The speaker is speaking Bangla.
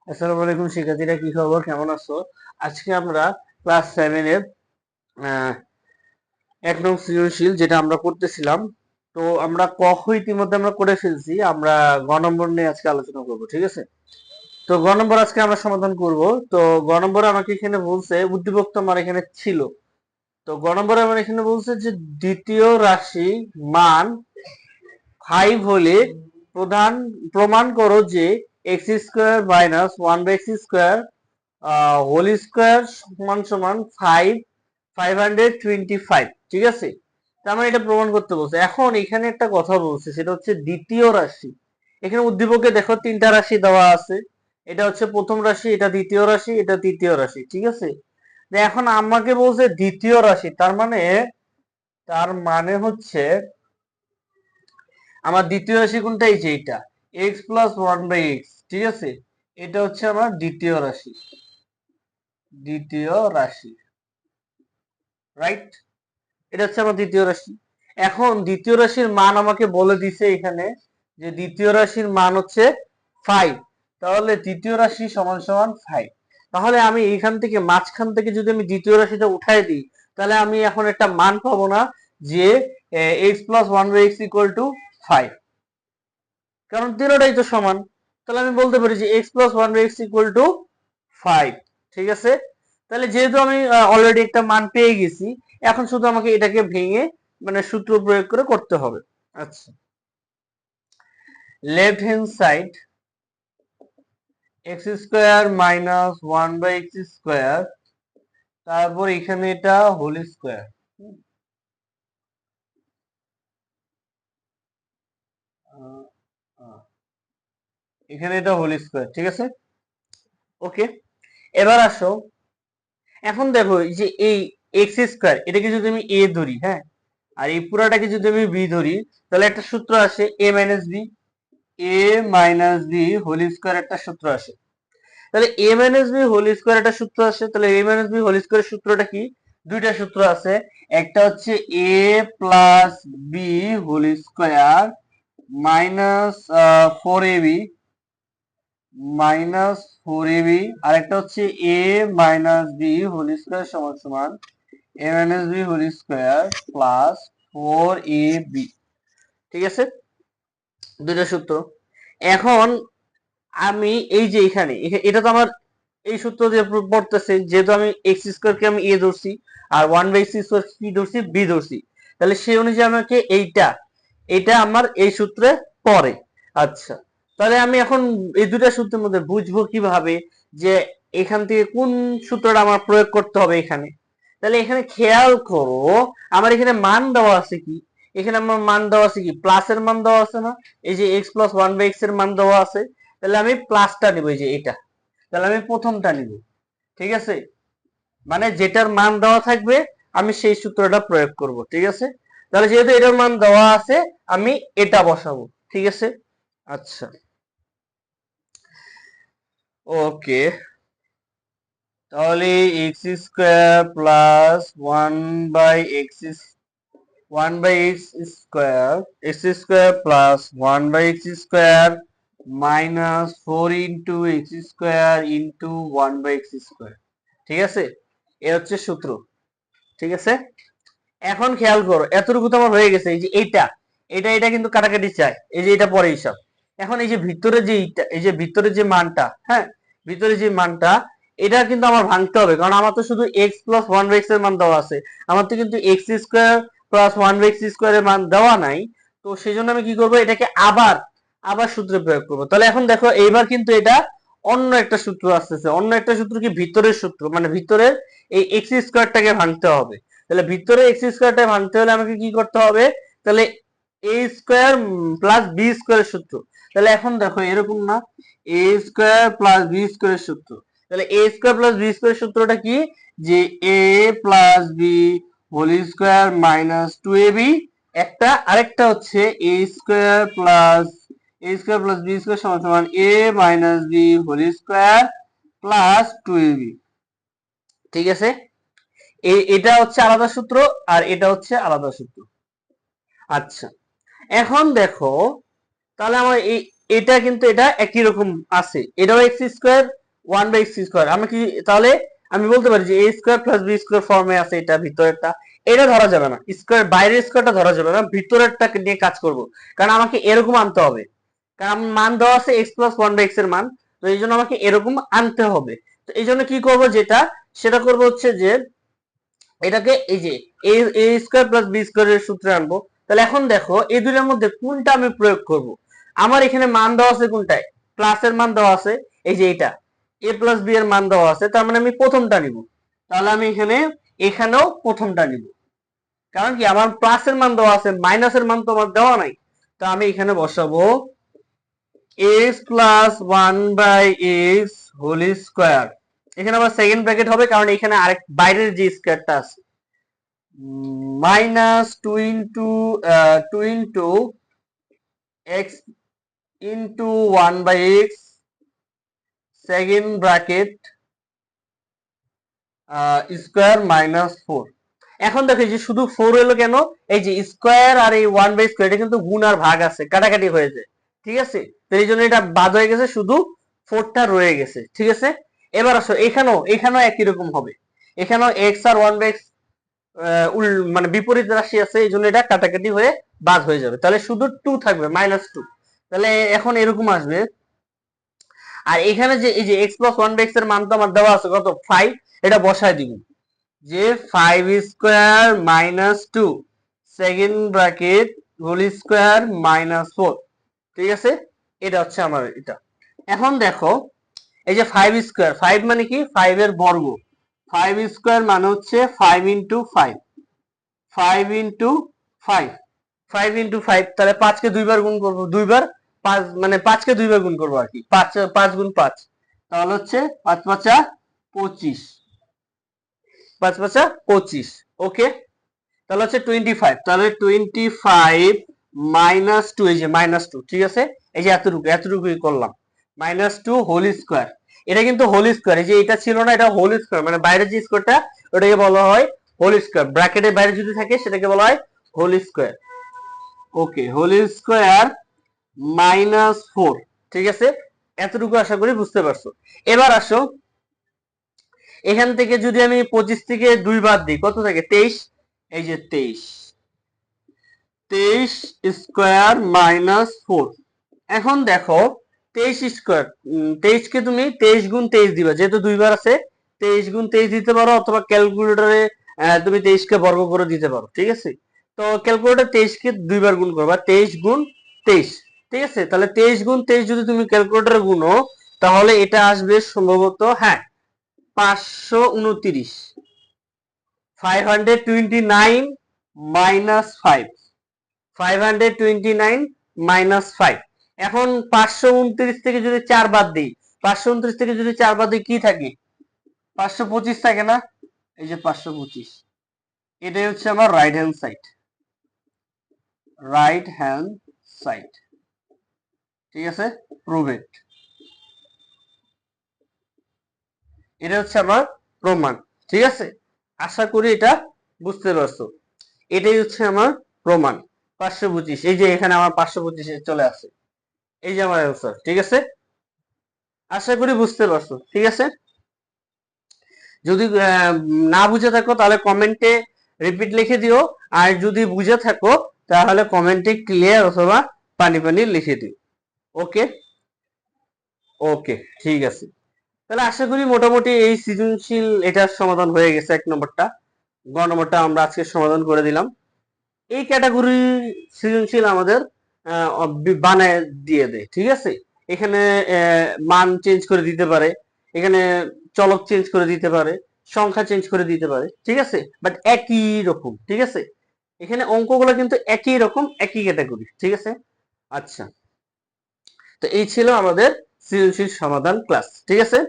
আসসালামু আলাইকুম শিক্ষার্থীরা, কি খবর, কেমন আছো? আজকে আমরা ক্লাস 7 এর এক নং সৃজনশীল যেটা আমরা করতেছিলাম, তো আমরা ক খ ইতিমধ্যে আমরা করে ফেলছি। আমরা গ নম্বর নিয়ে আজকে আলোচনা করব, ঠিক আছে? তো গ নম্বর আজকে আমরা সমাধান করব। তো গ নম্বরে আমাকে এখানে বলছে উদ্দীপক তো আমার এখানে ছিল। তো গ নম্বরে আমার এখানে বলছে যে দ্বিতীয় রাশি মান 5 হলে প্রমাণ করো যে x square minus 1/x² whole square সমান সমান 525। ঠিক আছে, তার মানে এটা প্রমাণ করতে বলছে। এখন এখানে একটা কথা বলছে, সেটা হচ্ছে দ্বিতীয় রাশি। এখানে উদ্দীপকে দেখো তিনটা রাশি দেওয়া আছে। এটা হচ্ছে প্রথম রাশি, এটা দ্বিতীয় রাশি, এটা তৃতীয় রাশি। ঠিক আছে, এখন আমাকে বলছে দ্বিতীয় রাশি, তার মানে হচ্ছে আমার দ্বিতীয় রাশি কোনটা? এই যে এটা, এক্স প্লাস 1/x। ঠিক আছে, এটা হচ্ছে আমার দ্বিতীয় রাশি, রাইট? এটা হচ্ছে আমার দ্বিতীয় রাশি। এখন দ্বিতীয় রাশির মান আমাকে বলে দিছে এখানে যে দ্বিতীয় রাশির মান হচ্ছে 5। তাহলে দ্বিতীয় রাশি সমান সমান 5। তাহলে আমি এইখান থেকে মাঝখান থেকে যদি আমি দ্বিতীয় রাশিটা উঠাই দিই, তাহলে আমি এখন একটা মান পাবো না যে এক্স প্লাস 1/x=5, কারণ তিনটাই তো সমান। তাহলে আমি বলতে পারি যে এক্স প্লাস 1/x=5। ঠিক আছে, তাহলে যেহেতু আমি অলরেডি একটা মান পেয়ে গেছি, এখন শুধু আমাকে এটাকে ভেঙে মানে সূত্র প্রয়োগ করে করতে হবে। আচ্ছা, left hand side x² minus 1/x², তারপর এখানে এটা হোল স্কোয়ার। এখানে এটা হোল স্কোয়ার। ঠিক আছে, ওকে। এবার আসো, এখন দেখো যে এই x² এটাকে যদি আমি a ধরি, হ্যাঁ, আর এই পুরাটাকে যদি আমি বি ধরি, তাহলে একটা সূত্র আসে a minus B whole square, একটা সূত্র আসে। তাহলে a-b হোল স্কোয়ার একটা সূত্র আসে। তাহলে a-b হোল স্কোয়ারের সূত্রটা কি? দুইটা সূত্র আছে। একটা হচ্ছে a plus B whole square minus 4ab আর একটা হচ্ছে a minus B whole square সমান সমান a-b whole square plus 4ab। ঠিক আছে, দুইটা সূত্র। এখন আমি এই যে এখানে এটা তো আমার এই সূত্র দিয়ে পড়তেছে, যেহেতু আমি x² কে আমি a ধরছি আর 1/x² কি ধরছি? b ধরছি। তাহলে সেই অনুযায়ী আমাকে এটা আমার এই সূত্রে পড়ে। আচ্ছা, তাহলে আমি এখন এই দুটা সূত্রের মধ্যে বুঝবো কিভাবে যে এখান থেকে কোন সূত্রটা আমার প্রয়োগ করতে হবে এখানে। তাহলে এখানে খেয়াল করো, আমার এখানে মান দেওয়া আছে কি? এখানে আমার মান দেওয়া আছে কি? প্লাসের মান দেওয়া আছে না? এই যে x প্লাস 1/x এর মান দেওয়া আছে। তাহলে আমি প্লাসটা নিব, এই যে এটা। তাহলে আমি প্রথমটা নিব। ঠিক আছে, মানে যেটার মান দেওয়া থাকবে আমি সেই সূত্রটা প্রয়োগ করব। ঠিক আছে, তাহলে যেহেতু এটার মান দেওয়া আছে, আমি এটা বসাবো। ঠিক আছে, আচ্ছা, ওকে। তাহলে x² plus 1/x² plus 1/x² minus 4 × x² into 1/x²। ঠিক আছে, এ হচ্ছে সূত্র। ঠিক আছে, এখন খেয়াল করো, এতটুকু তো আমার হয়ে গেছে। এই যে এটা এটা এটা কিন্তু কাটাকাটি চাই, এই যে এটা পরে হিসাব। এখন এই যে ভিতরে যে এই যে ভিতরে যে মানটা, হ্যাঁ, ভিতরে যে মানটা, এটা কিন্তু আমার ভাঙতে হবে, কারণ আমার তো শুধু এক্স প্লাস 1/x এর মান দেওয়া আছে। আমার তো কিন্তু x² প্লাস 1/x² এর মান দেওয়া নাই। তো সেই জন্য আমি কি করব, এটাকে আবার আবার সূত্রে প্রয়োগ করব। তাহলে এখন দেখো, এইবার কিন্তু এটা অন্য একটা সূত্র আসতেছে। অন্য একটা সূত্র কি? ভিতরের সূত্র, মানে ভিতরের এই x² ভাঙতে হবে। তাহলে ভিতরে x² ভাঙতে হলে আমাকে কি করতে হবে? তাহলে a² প্লাস b² এর সূত্র। তাহলে এখন দেখো এরকম না, a² প্লাস b² এর সূত্র। তাহলে a² প্লাস b² এর সূত্রটা কি? যে a plus B whole square minus 2ab একটা, আরেকটা হচ্ছে a² প্লাস b² সমান সমান a minus B whole square plus 2ab। ঠিক আছে, এটা হচ্ছে আলাদা সূত্র আর এটা হচ্ছে আলাদা সূত্র। আচ্ছা, এখন দেখো, তাহলে আমার এটা কিন্তু এটা একই রকম আছে, এটাও এক্স স্কোয়ার 1/x²। আমি কি তাহলে আমি বলতে পারি যে a² + b² ফর্মে আছে, এটা ভিতরেরটা এটা ধরা যাবে না, স্কোয়ার বাইরের স্কোয়ারটা ধরা যাবে না, ভিতরেরটাকে নিয়ে কাজ করব, কারণ আমাকে এরকম আনতে হবে, কারণ আমার মান দেওয়া আছে x+1/x এর মান, তো এই জন্য আমাকে এরকম আনতে হবে। তো এই জন্য কি করব, যেটা সেটা করব হচ্ছে যে এটাকে এই যে a² + b² এর সূত্রে আনবো। তাহলে এখন দেখো এই দুইটার মধ্যে কোনটা আমি প্রয়োগ করব। আমার এখানে মান দেওয়া আছে কোনটায়, প্লাসের মান দেওয়া আছে, এই যে এটা a+b এর মান দেওয়া আছে, তার মানে আমি প্রথমটা নিব। তাহলে আমি এখানেও প্রথমটা নিব, কারণ কি আমার প্লাসের মান দেওয়া আছে, মাইনাসের মান তো আমার দেওয়া নাই। তো আমি এখানে বসাবো x+1/x²। এখানে আবার সেকেন্ড ব্র্যাকেট হবে, কারণ এখানে আরেক বাইরের যে স্কয়ারটা আছে, -2 x into 1/x second bracket square -4। এখন দেখো যে শুধু 4 হলো কেন, এই যে স্কয়ার আর এই 1/স্কয়ার এটা কিন্তু গুণ আর ভাগ আছে, কাটাকাটি হয়েছে, ঠিক আছে, তো এই জন্য এটা বাদ হয়ে গেছে, শুধু 4টা রয়ে গেছে, ঠিক আছে। এবার আসো এখানেও একই রকম হবে, এখানেও x আর 1/x মানে বিপরীত রাশি আছে, এই জন্য এটা কাটাকাটি হয়ে বাদ হয়ে যাবে, তাহলে শুধু 2 থাকবে, -2। তাহলে এখন এরকম আসবে। আর এখানে যে এই যে x+1/x এর মান তো আমার দেওয়া আছে কত, 5, এটা বসায় দিব যে 5² - 2 সেকেন্ড ব্র্যাকেট হোল স্কয়ার -4, ঠিক আছে। এটা হচ্ছে আমার এটা। এখন দেখো এই যে 5² 5 মানে কি, 5 এর বর্গ, 5² মানে হচ্ছে 5 × 5, 5 × 5, 5 × 5, তাহলে 5 কে দুইবার গুণ করব, দুইবার 5 মানে 5 কে দুইবার গুণ করব আর কি, 5 5 × 5, তাহলে হচ্ছে 5 × 5 = 25, 5 × 5 = 25, ওকে। তাহলে হচ্ছে 25, তাহলে 25 - 2, এই যে -2, ঠিক আছে, এই যে এতটুকুই করলাম, -2 হোল স্কয়ার। এটা কিন্তু হোল স্কয়ার, এই যে এটা ছিল না, এটা হোল স্কয়ার, মানে বাইরের যে স্কয়ারটা ওটাকে বলা হয় হোল স্কয়ার, ব্র্যাকেটের বাইরে যদি থাকে সেটাকে বলা হয় হোল স্কয়ার, ওকে, হোল স্কয়ার -4, ঠিক আছে। এতটুকু আশা করি বুঝতে পারছো। এবার আসো এখান থেকে যদি আমি 25 থেকে 2 বাদ দিই, কত থাকে, 23, এই যে 23 স্কয়ার -4। এখন দেখো 23 স্কয়ার, 23 কে তুমি 23 গুণ 23 দিবা, যেহেতু দুইবার আছে, 23 গুণ 23 দিতে পারো, অথবা ক্যালকুলেটরে তুমি 23 কে বর্গ করে দিতে পারো, ঠিক আছে। তো ক্যালকুলেটর 23 কে দুইবার গুণ করবা, 23 গুণ 23, ঠিক আছে। তাহলে 23 গুণ 23 যদি তুমি ক্যালকুলেটরে গুনো, তাহলে এটা আসবে সম্ভবত, হ্যাঁ, 529, 529 -5, 529 -5। এখন 529 থেকে যদি 4 বাদ দিই, 529 থেকে যদি 4 বাদ দিই কি থাকে, 525 থাকে না, এই যে 525, এটাই হচ্ছে আমার right hand side, right hand side, ঠিক আছে, প্রুভ ইট। এটা হচ্ছে আমার প্রমাণ, ঠিক আছে। আশা করি এটা বুঝতে পারছো, এটাই হচ্ছে আমার প্রমাণ, 525, এই যে এখানে আমার 525 চলে আসে, এই যে আমার অ্যান্সার, ঠিক আছে। আশা করি বুঝতে পারছো, ঠিক আছে। যদি না বুঝে থাকো তাহলে কমেন্টে রিপিট লিখে দিও, আর যদি বুঝে থাকো তাহলে কমেন্টে ক্লিয়ার অথবা পানি পানি লিখে দিও, ওকে। ওকে, ঠিক আছে। তাহলে আশা করি মোটামুটি এই সৃজনশীল এটার সমাধান হয়ে গেছে, 1 নম্বরটা। গ নম্বরটা আমরা আজকে সমাধান করে দিলাম। এই ক্যাটাগরি সৃজনশীল আমাদের বানায় দিয়ে দেয়, ঠিক আছে। এখানে মান চেঞ্জ করে দিতে পারে, এখানে চলক চেঞ্জ করে দিতে পারে, সংখ্যা চেঞ্জ করে দিতে পারে, ঠিক আছে, বাট একই রকম, ঠিক আছে। এখানে অঙ্কগুলো কিন্তু একই রকম, একই ক্যাটাগরি, ঠিক আছে। আচ্ছা, তো এই ছিল আমাদের সৃজনশীল সমাধান ক্লাস, ঠিক আছে।